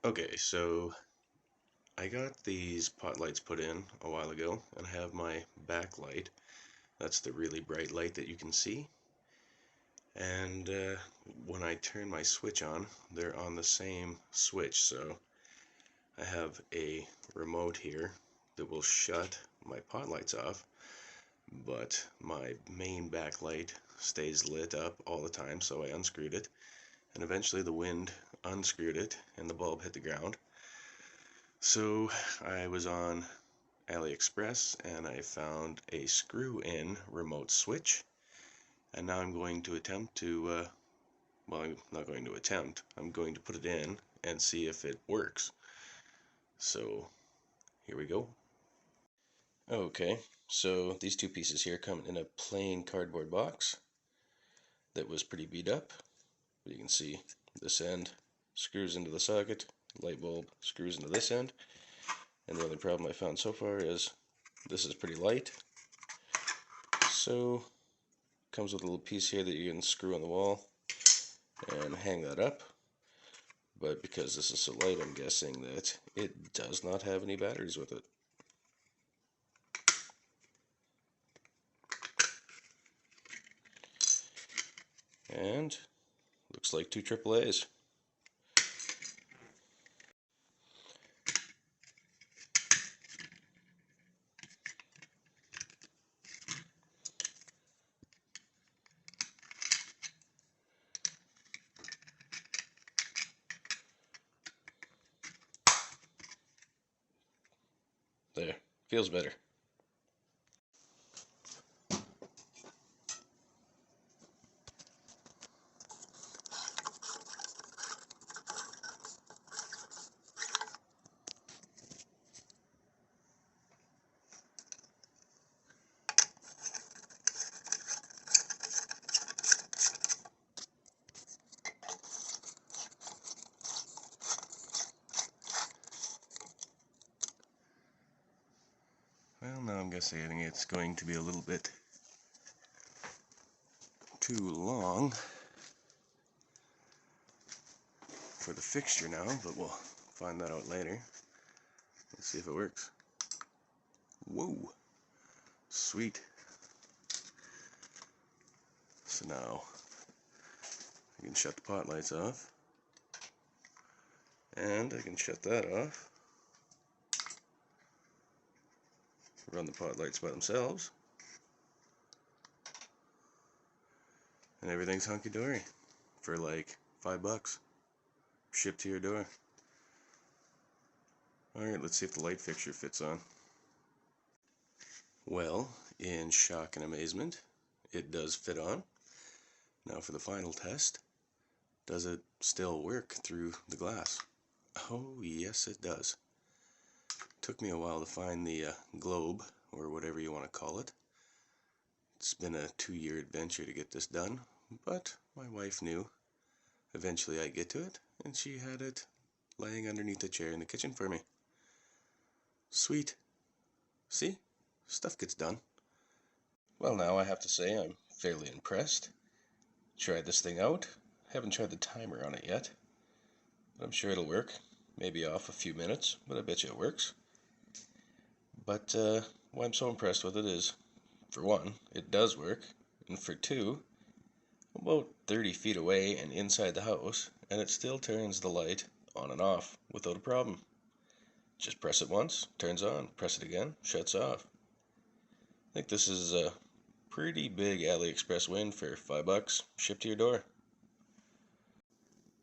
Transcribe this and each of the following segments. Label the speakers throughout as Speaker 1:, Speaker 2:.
Speaker 1: Okay, so I got these pot lights put in a while ago, and I have my backlight. That's the really bright light that you can see. And when I turn my switch on, they're on the same switch. So I have a remote here that will shut my pot lights off, but my main backlight stays lit up all the time, so I unscrewed it. And eventually the wind unscrewed it, and the bulb hit the ground. So I was on AliExpress and I found a screw-in remote switch, and now I'm going to attempt to, well, I'm not going to attempt, I'm going to put it in and see if it works. So here we go. Okay, so these two pieces here come in a plain cardboard box that was pretty beat up. But you can see this end screws into the socket, light bulb screws into this end, and the only problem I found so far is this is pretty light. So comes with a little piece here that you can screw on the wall and hang that up. But because this is so light, I'm guessing that it does not have any batteries with it. And looks like two AAAs. There, feels better. Well, now I'm guessing it's going to be a little bit too long for the fixture now, but we'll find that out later. Let's see if it works. Whoa, sweet. So now I can shut the pot lights off, and I can shut that off, run the pot lights by themselves, and everything's hunky-dory for like $5 shipped to your door. Alright, let's see if the light fixture fits on. Well, in shock and amazement, it does fit on. Now for the final test, does it still work through the glass? Oh, yes it does. Took me a while to find the globe, or whatever you want to call it. It's been a 2-year adventure to get this done, but my wife knew eventually I'd get to it, and she had it laying underneath the chair in the kitchen for me. Sweet. See? Stuff gets done. Well, now I have to say I'm fairly impressed. Tried this thing out. Haven't tried the timer on it yet, but I'm sure it'll work. Maybe off a few minutes, but I bet you it works. But why I'm so impressed with it is, for one, it does work, and for two, about 30 feet away and inside the house, and it still turns the light on and off without a problem. Just press it once, turns on, press it again, shuts off. I think this is a pretty big AliExpress win for $5 shipped to your door.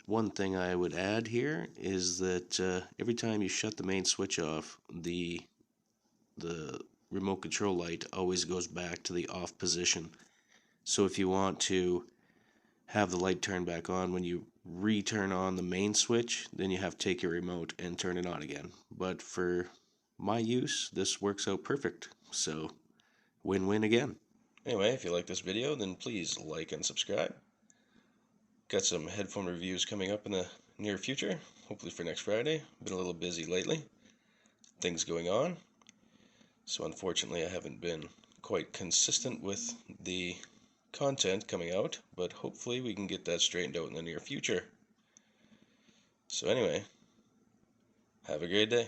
Speaker 1: One thing I would add here is that every time you shut the main switch off, the remote control light always goes back to the off position. So if you want to have the light turn back on when you return on the main switch, then you have to take your remote and turn it on again. But for my use, this works out perfect. So win-win again. Anyway, if you like this video, then please like and subscribe. Got some headphone reviews coming up in the near future, hopefully for next Friday. Been a little busy lately. Things going on. So unfortunately I haven't been quite consistent with the content coming out, but hopefully we can get that straightened out in the near future. So anyway, Have a great day.